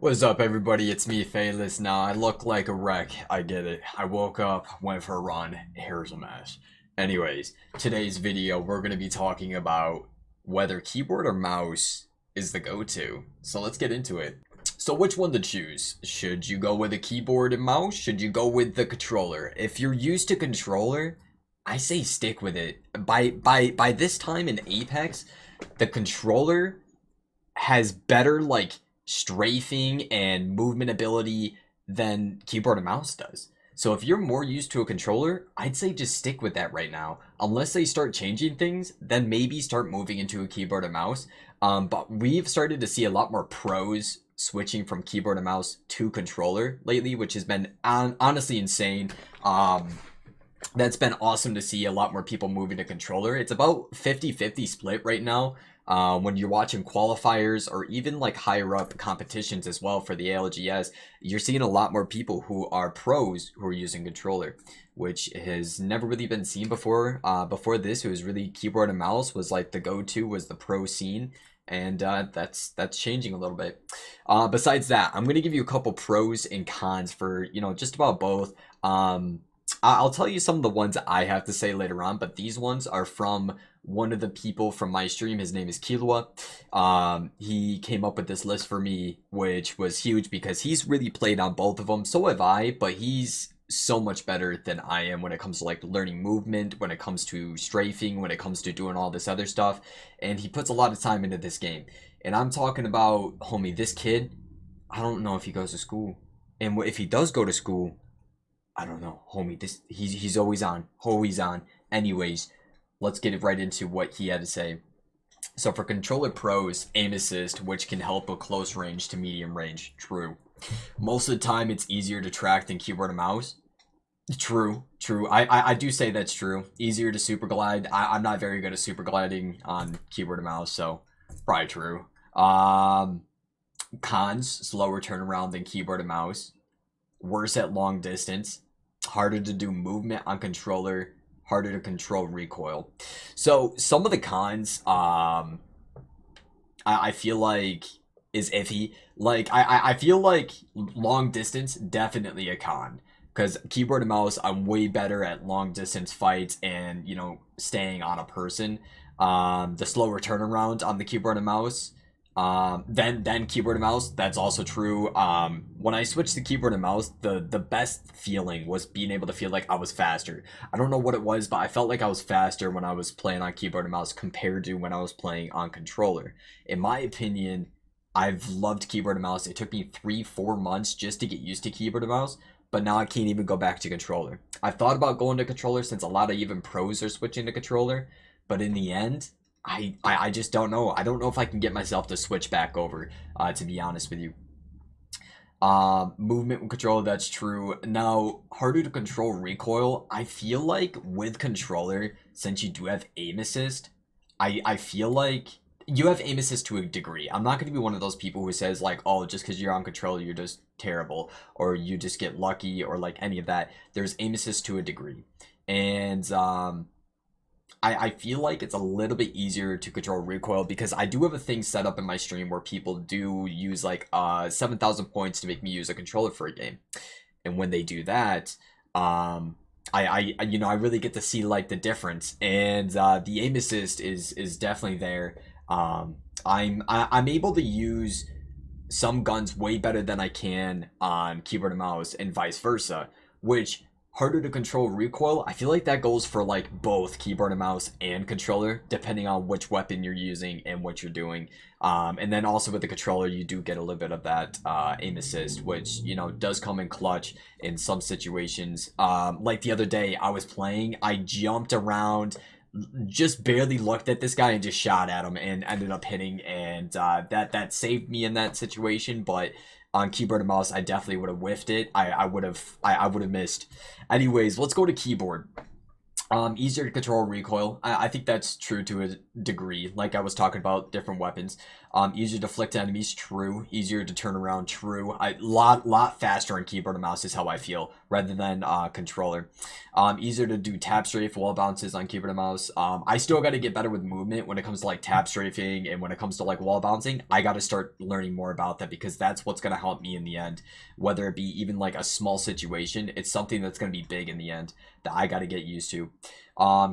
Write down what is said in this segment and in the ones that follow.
What's up, everybody? It's me, FadeLess. Now, I look like a wreck. I get it. I woke up, went for a run, hair's a mess. Anyways, today's video, we're going to be talking about whether keyboard or mouse is the go-to. So let's get into it. So which one to choose? Should you go with a keyboard and mouse? Should you go with the controller? If you're used to controller, I say stick with it. By this time in Apex, the controller has better strafing and movement ability than keyboard and mouse does. So if you're more used to a controller, I'd say just stick with that right now. Unless they start changing things, then maybe start moving into a keyboard and mouse. But we've started to see a lot more pros switching from keyboard and mouse to controller lately, which has been honestly insane. That's been awesome to see a lot more people moving to controller. It's about 50-50 split right now. When you're watching qualifiers or even like higher up competitions as well for the ALGS, you're seeing a lot more people who are pros who are using controller, which has never really been seen before. Before this, it was really keyboard and mouse was like the go-to, was the pro scene. And that's changing a little bit. Besides that, I'm going to give you a couple pros and cons for, just about both. I'll tell you some of the ones I have to say later on, but these ones are from one of the people from my stream. His name is Kilua. He came up with this list for me, which was huge because he's really played on both of them. So have I, but he's so much better than I am when it comes to like learning movement, when it comes to strafing, when it comes to doing all this other stuff. And he puts a lot of time into this game. And I'm talking about, homie, this kid, I don't know if he goes to school. And if he does go to school, I don't know, homie. He's always on, always on. Anyways, let's get it right into what he had to say. So for controller pros, aim assist, which can help with close range to medium range. True. Most of the time, it's easier to track than keyboard and mouse. True, true. I do say that's true. Easier to super glide. I'm not very good at super gliding on keyboard and mouse, so probably true. Cons, slower turnaround than keyboard and mouse. Worse at long distance. Harder to do movement on controller, harder to control recoil. So some of the cons, I feel like is iffy. Like I feel like long distance definitely a con, because keyboard and mouse, I'm way better at long distance fights and staying on a person. The slower turnaround on the keyboard and mouse. Then keyboard and mouse, that's also true. When I switched to keyboard and mouse, the best feeling was being able to feel like I was faster. I don't know what it was, but I felt like I was faster when I was playing on keyboard and mouse compared to when I was playing on controller. In my opinion, I've loved keyboard and mouse. It took me 3-4 months just to get used to keyboard and mouse, but now I can't even go back to controller. I've thought about going to controller since a lot of even pros are switching to controller, but in the end, I just don't know. I don't know if I can get myself to switch back over, to be honest with you. Movement control, that's true. Now, harder to control recoil. I feel like with controller, since you do have aim assist, I feel like you have aim assist to a degree. I'm not going to be one of those people who says like, oh, just because you're on controller, you're just terrible, or you just get lucky, or like any of that. There's aim assist to a degree. And, I feel like it's a little bit easier to control recoil because I do have a thing set up in my stream where people do use like 7,000 points to make me use a controller for a game. And when they do that, I really get to see like the difference. And the aim assist is definitely there. I'm able to use some guns way better than I can on keyboard and mouse and vice versa, which harder to control recoil, I feel like that goes for like both keyboard and mouse and controller, depending on which weapon you're using and what you're doing. And then also with the controller, you do get a little bit of that aim assist, which does come in clutch in some situations. Like the other day I was playing, I jumped around, just barely looked at this guy and just shot at him and ended up hitting, and that saved me in that situation. But on keyboard and mouse, I definitely would have whiffed it. I would have missed. Anyways, let's go to keyboard. Easier to control recoil. I think that's true to a degree, like I was talking about different weapons. Easier to flick to enemies, true. Easier to turn around, true. Lot faster on keyboard and mouse is how I feel, rather than controller. Easier to do tap strafe, wall bounces on keyboard and mouse. I still got to get better with movement when it comes to like tap strafing, and when it comes to like wall bouncing. I got to start learning more about that, because that's what's going to help me in the end. Whether it be even like a small situation, it's something that's going to be big in the end that I got to get used to.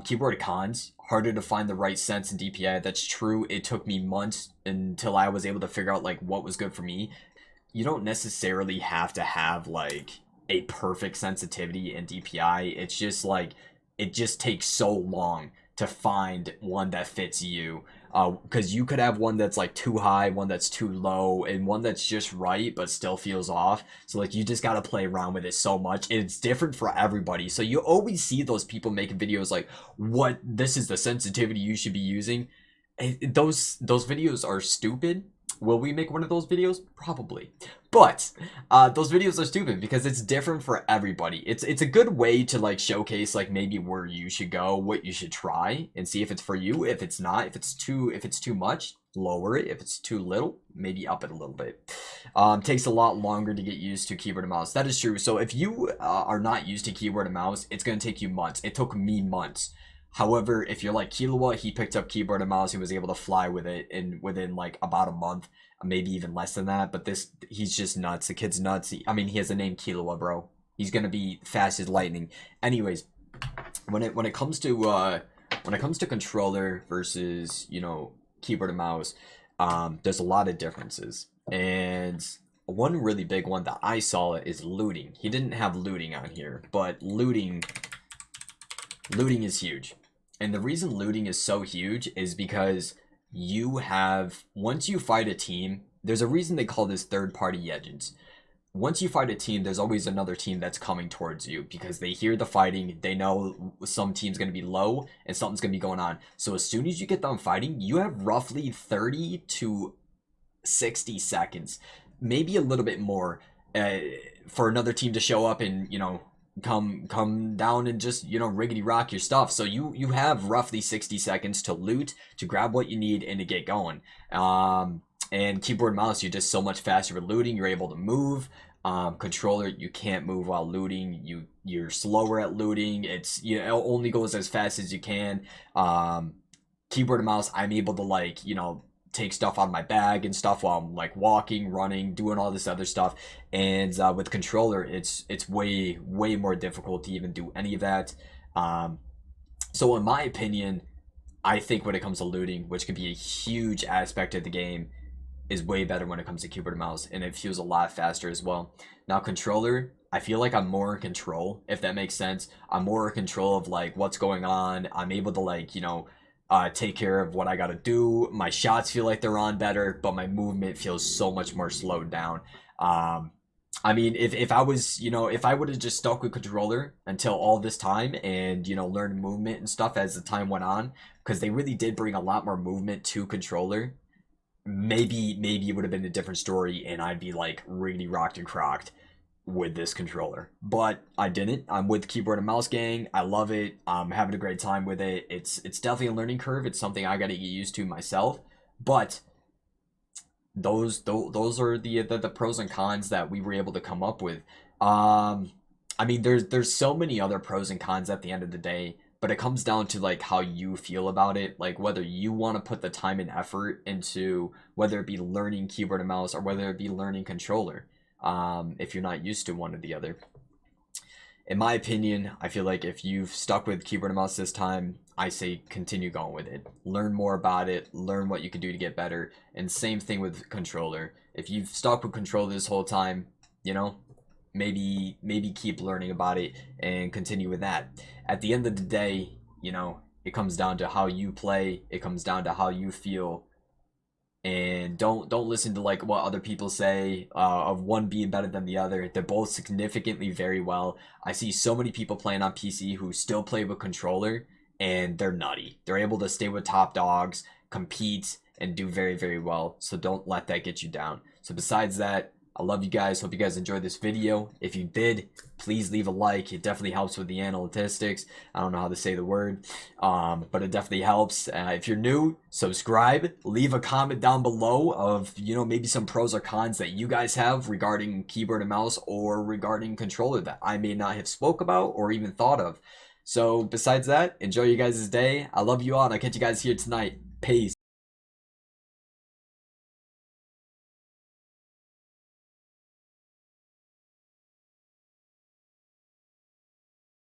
Keyboard cons, harder to find the right sense in DPI. That's true. It took me months until I was able to figure out like what was good for me. You don't necessarily have to have like a perfect sensitivity in DPI. It's just like, it just takes so long to find one that fits you. Because you could have one that's like too high, one that's too low, and one that's just right but still feels off. So like, you just gotta play around with it so much. It's different for everybody. So you always see those people making videos like, what, this is the sensitivity you should be using. Those videos are stupid. Will we make one of those videos? Probably. But those videos are stupid because it's different for everybody. It's a good way to like showcase like maybe where you should go, what you should try, and see if it's for you. If it's not, if it's too much, lower it. If it's too little, maybe up it a little bit. Takes a lot longer to get used to keyboard and mouse. That is true. So if you are not used to keyboard and mouse, it's going to take you months. It took me months. However, if you're like Killua, he picked up keyboard and mouse. He was able to fly with it within like about a month, maybe even less than that. But he's just nuts. The kid's nuts. I mean, he has the name Killua, bro. He's gonna be fast as lightning. Anyways, when it comes to controller versus, you know, keyboard and mouse, there's a lot of differences. And one really big one that I saw is looting. He didn't have looting on here, but looting is huge. And the reason looting is so huge is because once you fight a team, there's a reason they call this third-party agents. Once you fight a team, there's always another team that's coming towards you because they hear the fighting, they know some team's going to be low and something's going to be going on. So as soon as you get done fighting, you have roughly 30 to 60 seconds, maybe a little bit more, for another team to show up and, you know, come down and just, you know, riggedy rock your stuff. So you have roughly 60 seconds to loot, to grab what you need, and to get going. And keyboard and mouse, you're just so much faster with looting. You're able to move. Controller, you can't move while looting. You're slower at looting. It only goes as fast as you can. Keyboard and mouse, I'm able to, like, you know, take stuff out of my bag and stuff while I'm like walking, running, doing all this other stuff. And with controller, it's way more difficult to even do any of that. So in my opinion, I think when it comes to looting, which could be a huge aspect of the game, is way better when it comes to keyboard and mouse, and it feels a lot faster as well. Now controller, I feel like I'm more in control, if that makes sense. I'm more in control of like what's going on. I'm able to, like, you know, take care of what I gotta do. My shots feel like they're on better, but my movement feels so much more slowed down. I mean, if I was, you know, if I would have just stuck with controller until all this time and, you know, learned movement and stuff as the time went on, because they really did bring a lot more movement to controller, maybe it would have been a different story and I'd be like really rocked and crocked with this controller. But I didn't. I'm with keyboard and mouse gang. I love it. I'm having a great time with it. It's definitely a learning curve. It's something I got to get used to myself. But those are the pros and cons that we were able to come up with. I mean, there's so many other pros and cons at the end of the day, but it comes down to like how you feel about it, like whether you want to put the time and effort into whether it be learning keyboard and mouse or whether it be learning controller. If you're not used to one or the other. In my opinion, I feel like if you've stuck with keyboard and mouse this time, I say continue going with it. Learn more about it, learn what you can do to get better, and same thing with controller. If you've stuck with controller this whole time, you know, maybe keep learning about it and continue with that. At the end of the day, you know, it comes down to how you play, it comes down to how you feel. And don't listen to like what other people say of one being better than the other. They're both significantly very well. I see so many people playing on PC who still play with controller and they're nutty. They're able to stay with top dogs, compete, and do very well. So don't let that get you down. So besides that, I love you guys. Hope you guys enjoyed this video. If you did, please leave a like. It definitely helps with the analytics. I don't know how to say the word, but it definitely helps. If you're new, subscribe. Leave a comment down below of, maybe some pros or cons that you guys have regarding keyboard and mouse or regarding controller that I may not have spoke about or even thought of. So besides that, enjoy you guys' day. I love you all, and I'll catch you guys here tonight. Peace.